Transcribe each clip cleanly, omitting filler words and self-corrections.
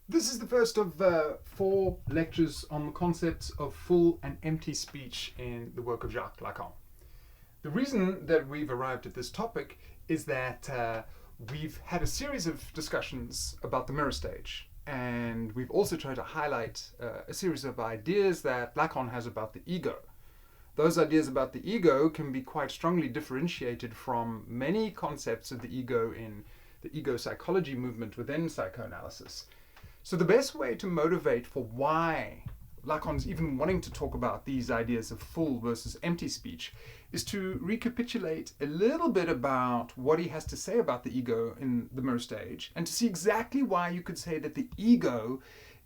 This is the first of 4 lectures on the concepts of full and empty speech in the work of Jacques Lacan. The reason that we've arrived at this topic is that we've had a series of discussions about the mirror stage, and we've also tried to highlight a series of ideas that Lacan has about the ego. Those ideas about the ego can be quite strongly differentiated from many concepts of the ego in the ego psychology movement within psychoanalysis. So the best way to motivate for why Lacan's even wanting to talk about these ideas of full versus empty speech is to recapitulate a little bit about what he has to say about the ego in the mirror stage, and to see exactly why you could say that the ego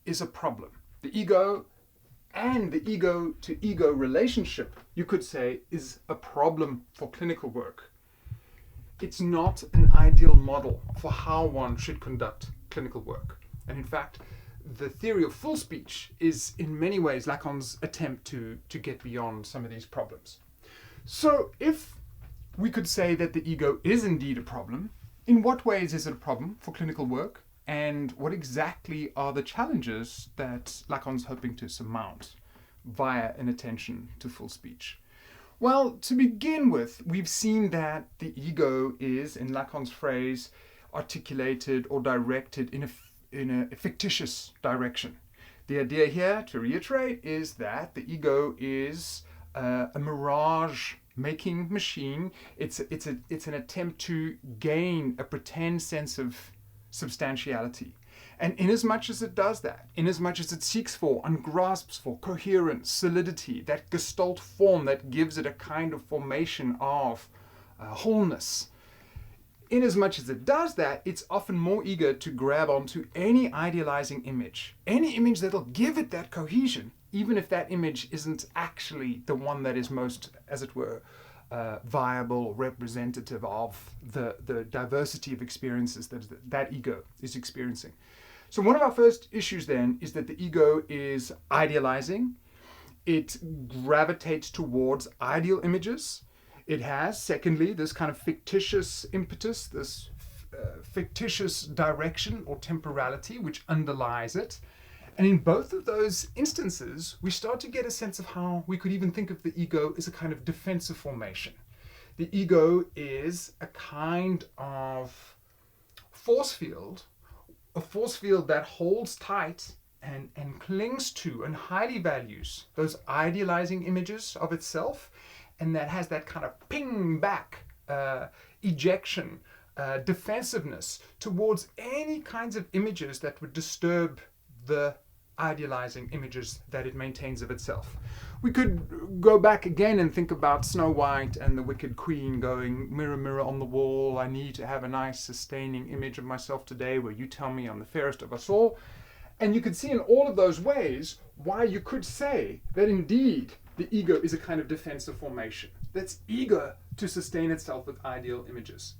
is a problem. The ego and the ego to ego relationship, you could say, is a problem for clinical work. It's not an ideal model for how one should conduct clinical work. And in fact, the theory of full speech is in many ways Lacan's attempt to get beyond some of these problems. So if we could say that the ego is indeed a problem, in what ways is it a problem for clinical work? And what exactly are the challenges that Lacan's hoping to surmount via an attention to full speech? Well, to begin with, we've seen that the ego is, in Lacan's phrase, articulated or directed in a fictitious direction. The idea here, to reiterate, is that the ego is a mirage-making machine. It's an attempt to gain a pretend sense of substantiality. And inasmuch as it does that, inasmuch as it seeks for and grasps for coherence, solidity, that gestalt form that gives it a kind of formation of wholeness, inasmuch as it does that, it's often more eager to grab onto any idealizing image, any image that'll give it that cohesion, even if that image isn't actually the one that is most, as it were, viable or representative of the diversity of experiences that ego is experiencing. So one of our first issues then is that the ego is idealizing. It gravitates towards ideal images. It has, secondly, this kind of fictitious impetus, this fictitious direction or temporality which underlies it. And in both of those instances, we start to get a sense of how we could even think of the ego as a kind of defensive formation. The ego is a kind of force field, a force field that holds tight and clings to and highly values those idealizing images of itself, and that has that kind of ping back, ejection, defensiveness towards any kinds of images that would disturb the idealizing images that it maintains of itself. We could go back again and think about Snow White and the Wicked Queen going, mirror, mirror on the wall, I need to have a nice sustaining image of myself today where you tell me I'm the fairest of us all. And you could see in all of those ways why you could say that indeed the ego is a kind of defensive formation that's eager to sustain itself with ideal images.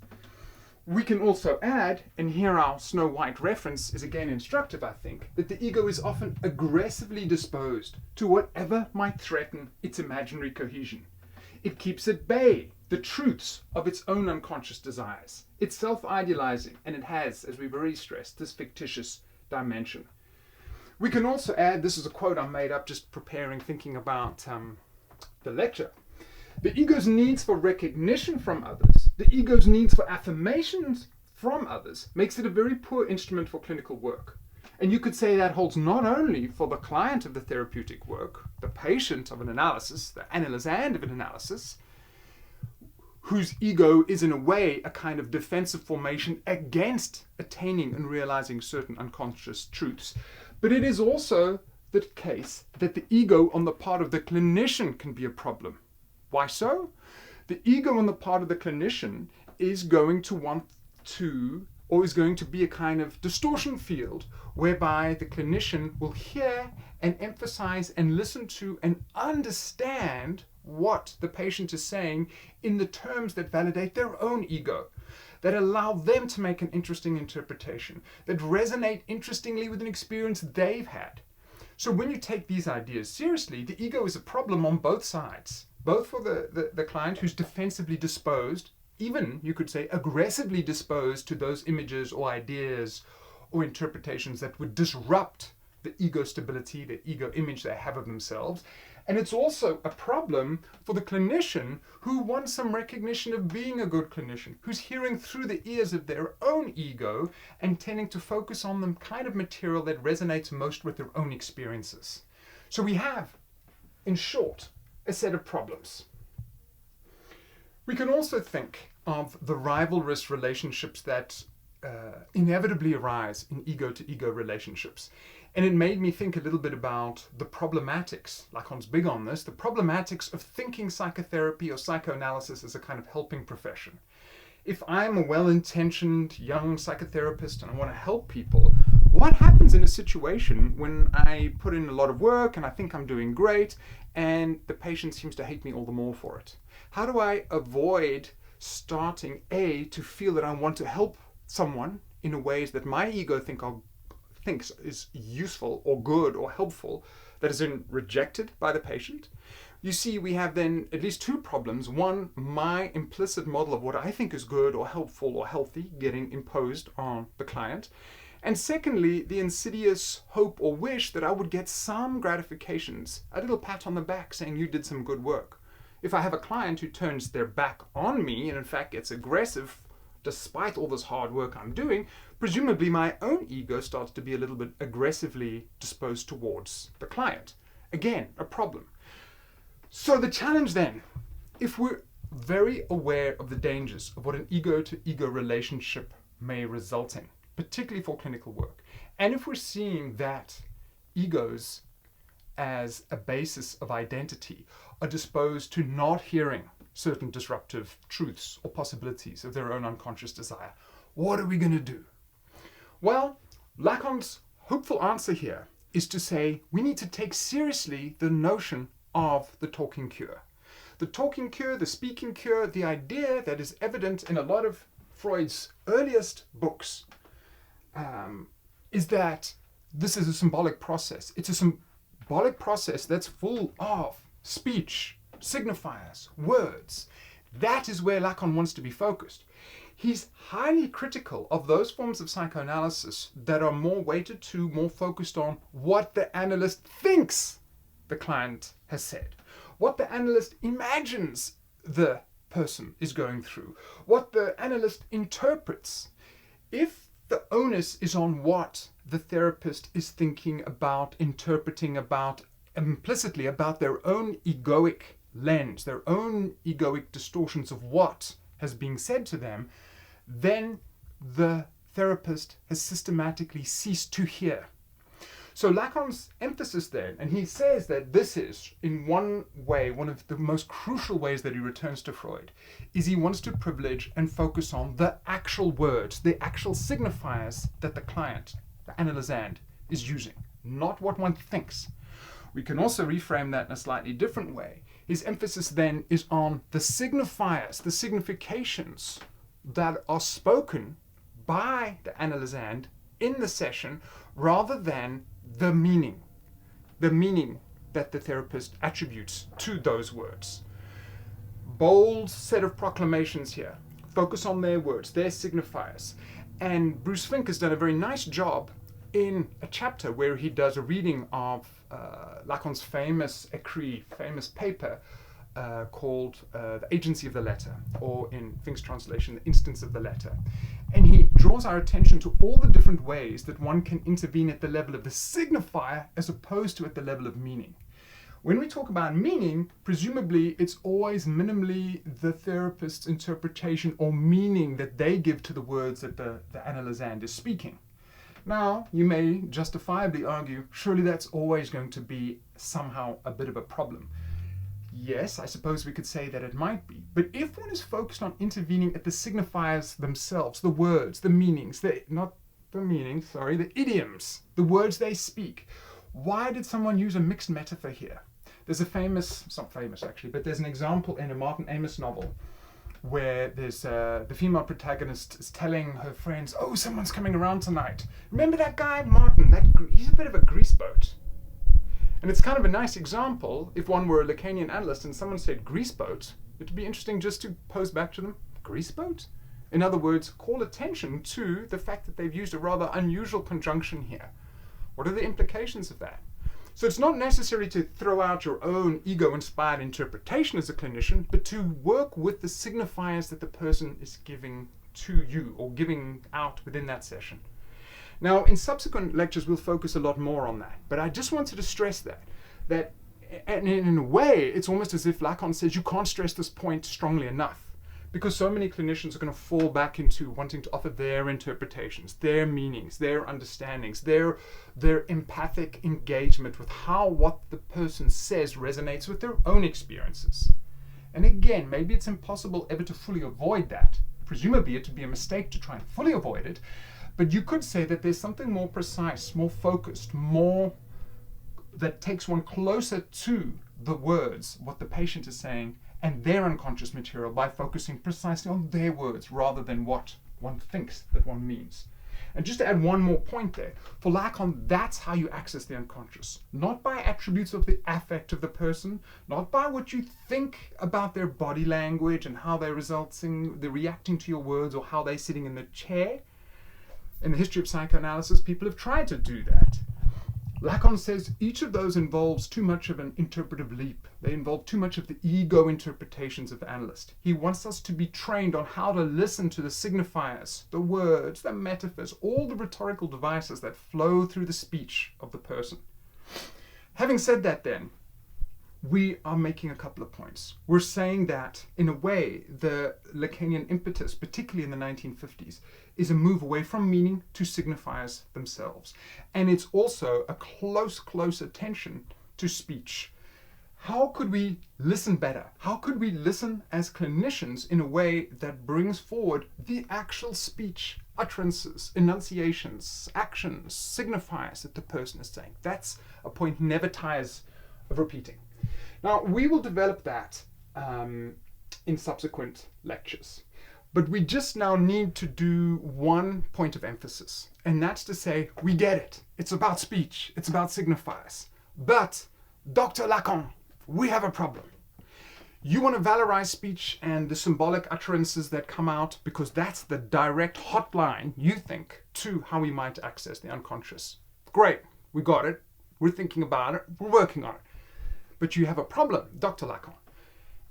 We can also add, and here our Snow White reference is again instructive, I think, that the ego is often aggressively disposed to whatever might threaten its imaginary cohesion. It keeps at bay the truths of its own unconscious desires. It's self-idealizing, and it has, as we've already stressed, this fictitious dimension. We can also add, this is a quote I made up just preparing, thinking about the lecture. The ego's needs for recognition from others, the ego's needs for affirmations from others, makes it a very poor instrument for clinical work. And you could say that holds not only for the client of the therapeutic work, the patient of an analysis, the analysand of an analysis, whose ego is in a way a kind of defensive formation against attaining and realizing certain unconscious truths, but it is also the case that the ego on the part of the clinician can be a problem. Why so? The ego on the part of the clinician is going to want to, or is going to be a kind of distortion field whereby the clinician will hear and emphasize and listen to and understand what the patient is saying in the terms that validate their own ego, that allow them to make an interesting interpretation, that resonate interestingly with an experience they've had. So when you take these ideas seriously, the ego is a problem on both sides, both for the client who's defensively disposed, even, you could say, aggressively disposed to those images or ideas or interpretations that would disrupt the ego stability, the ego image they have of themselves. And it's also a problem for the clinician who wants some recognition of being a good clinician, who's hearing through the ears of their own ego and tending to focus on the kind of material that resonates most with their own experiences. So we have, in short, a set of problems. We can also think of the rivalrous relationships that inevitably arise in ego-to-ego relationships. And it made me think a little bit about the problematics, Lacan's big on this, the problematics of thinking psychotherapy or psychoanalysis as a kind of helping profession. If I'm a well-intentioned young psychotherapist and I want to help people, what happens in a situation when I put in a lot of work and I think I'm doing great and the patient seems to hate me all the more for it? How do I avoid starting to feel that I want to help someone in a ways that my ego thinks is useful or good or helpful, that is then rejected by the patient? You see, we have then at least two problems. One, my implicit model of what I think is good or helpful or healthy getting imposed on the client. And secondly, the insidious hope or wish that I would get some gratifications, a little pat on the back saying you did some good work. If I have a client who turns their back on me and in fact gets aggressive despite all this hard work I'm doing, presumably my own ego starts to be a little bit aggressively disposed towards the client. Again, a problem. So the challenge then, if we're very aware of the dangers of what an ego-to-ego relationship may result in, particularly for clinical work, and if we're seeing that egos as a basis of identity are disposed to not hearing certain disruptive truths or possibilities of their own unconscious desire, what are we going to do? Well, Lacan's hopeful answer here is to say we need to take seriously the notion of the talking cure. The talking cure, the speaking cure, the idea that is evident in a lot of Freud's earliest books is that this is a symbolic process. It's a symbolic process that's full of speech, signifiers, words. That is where Lacan wants to be focused. He's highly critical of those forms of psychoanalysis that are more weighted to, more focused on what the analyst thinks the client has said, what the analyst imagines the person is going through, what the analyst interprets. If the onus is on what the therapist is thinking about, interpreting about, implicitly about their own egoic lens, their own egoic distortions of what has been said to them, then the therapist has systematically ceased to hear. So Lacan's emphasis then, and he says that this is, in one way, one of the most crucial ways that he returns to Freud, is he wants to privilege and focus on the actual words, the actual signifiers that the client, the analysand, is using, not what one thinks. We can also reframe that in a slightly different way. His emphasis then is on the signifiers, the significations that are spoken by the analysand in the session, rather than the meaning that the therapist attributes to those words. Bold set of proclamations here. Focus on their words, their signifiers. And Bruce Fink has done a very nice job in a chapter where he does a reading of Lacan's famous paper called The Agency of the Letter, or in Fink's translation, The Instance of the Letter. And he draws our attention to all the different ways that one can intervene at the level of the signifier as opposed to at the level of meaning. When we talk about meaning, presumably it's always minimally the therapist's interpretation or meaning that they give to the words that the analysand is speaking. Now, you may justifiably argue, surely that's always going to be somehow a bit of a problem. Yes, I suppose we could say that it might be. But if one is focused on intervening at the signifiers themselves, the words, the meanings, the idioms, the words they speak, why did someone use a mixed metaphor here? There's it's not famous actually, but there's an example in a Martin Amis novel where there's the female protagonist is telling her friends, oh, someone's coming around tonight. Remember that guy, Martin? He's a bit of a grease boat. And it's kind of a nice example. If one were a Lacanian analyst and someone said grease boat, it would be interesting just to pose back to them, grease boat? In other words, call attention to the fact that they've used a rather unusual conjunction here. What are the implications of that? So it's not necessary to throw out your own ego-inspired interpretation as a clinician, but to work with the signifiers that the person is giving to you or giving out within that session. Now, in subsequent lectures, we'll focus a lot more on that. But I just wanted to stress that and in a way, it's almost as if Lacan says you can't stress this point strongly enough, because so many clinicians are going to fall back into wanting to offer their interpretations, their meanings, their understandings, their empathic engagement with how what the person says resonates with their own experiences. And again, maybe it's impossible ever to fully avoid that. Presumably it would be a mistake to try and fully avoid it, but you could say that there's something more precise, more focused, more that takes one closer to the words, what the patient is saying, and their unconscious material by focusing precisely on their words rather than what one thinks that one means. And just to add one more point there, for Lacan, that's how you access the unconscious. Not by attributes of the affect of the person, not by what you think about their body language and how they're reacting to your words or how they're sitting in the chair. In the history of psychoanalysis, people have tried to do that. Lacan says each of those involves too much of an interpretive leap. They involve too much of the ego interpretations of the analyst. He wants us to be trained on how to listen to the signifiers, the words, the metaphors, all the rhetorical devices that flow through the speech of the person. Having said that then, we are making a couple of points. We're saying that, in a way, the Lacanian impetus, particularly in the 1950s, is a move away from meaning to signifiers themselves. And it's also a close attention to speech. How could we listen better? How could we listen as clinicians in a way that brings forward the actual speech, utterances, enunciations, actions, signifiers that the person is saying? That's a point never tires of repeating. Now, we will develop that in subsequent lectures. But we just now need to do one point of emphasis, and that's to say, we get it. It's about speech. It's about signifiers. But, Dr. Lacan, we have a problem. You want to valorize speech and the symbolic utterances that come out because that's the direct hotline, you think, to how we might access the unconscious. Great, we got it. We're thinking about it. We're working on it. But you have a problem, Dr. Lacan.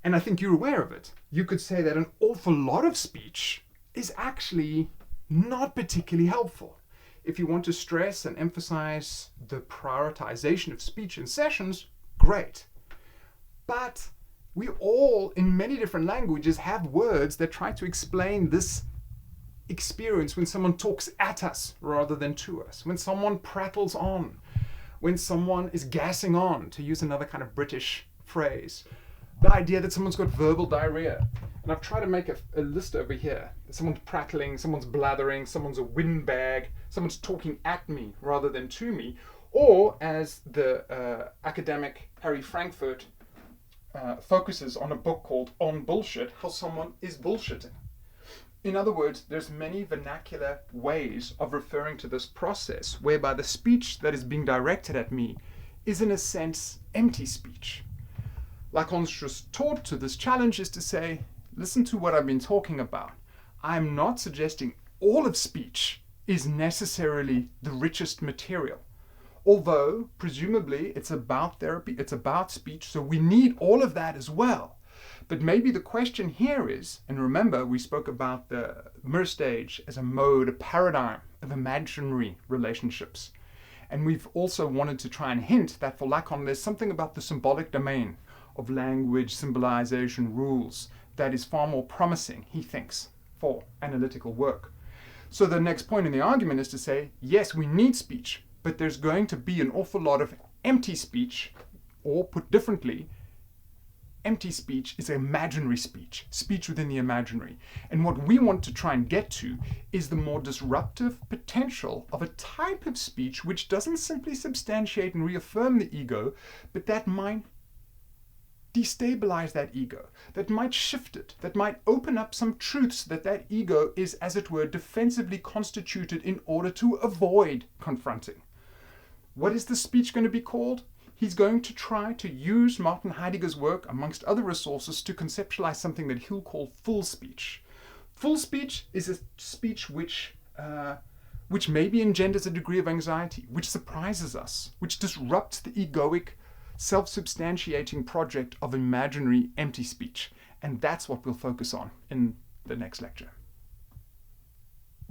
And I think you're aware of it. You could say that an awful lot of speech is actually not particularly helpful. If you want to stress and emphasize the prioritization of speech in sessions, great. But we all, in many different languages, have words that try to explain this experience when someone talks at us rather than to us, when someone prattles on, when someone is gassing on, to use another kind of British phrase. The idea that someone's got verbal diarrhea. And I've tried to make a list over here. Someone's prattling, someone's blathering, someone's a windbag, someone's talking at me rather than to me. Or, as the academic Harry Frankfurt focuses on a book called On Bullshit, how someone is bullshitting. In other words, there's many vernacular ways of referring to this process whereby the speech that is being directed at me is, in a sense, empty speech. Lacan's just taught to this challenge is to say, listen to what I've been talking about. I'm not suggesting all of speech is necessarily the richest material. Although, presumably, it's about therapy, it's about speech, so we need all of that as well. But maybe the question here is, and remember we spoke about the mirror stage as a mode, a paradigm of imaginary relationships. And we've also wanted to try and hint that for Lacan there's something about the symbolic domain of language, symbolization, rules that is far more promising, he thinks, for analytical work. So the next point in the argument is to say, yes, we need speech, but there's going to be an awful lot of empty speech, or put differently, empty speech is imaginary speech, speech within the imaginary. And what we want to try and get to is the more disruptive potential of a type of speech which doesn't simply substantiate and reaffirm the ego, but that might destabilize that ego, that might shift it, that might open up some truths that ego is, as it were, defensively constituted in order to avoid confronting. What is the speech going to be called? He's going to try to use Martin Heidegger's work, amongst other resources, to conceptualize something that he'll call full speech. Full speech is a speech which maybe engenders a degree of anxiety, which surprises us, which disrupts the egoic, self-substantiating project of imaginary empty speech. And that's what we'll focus on in the next lecture.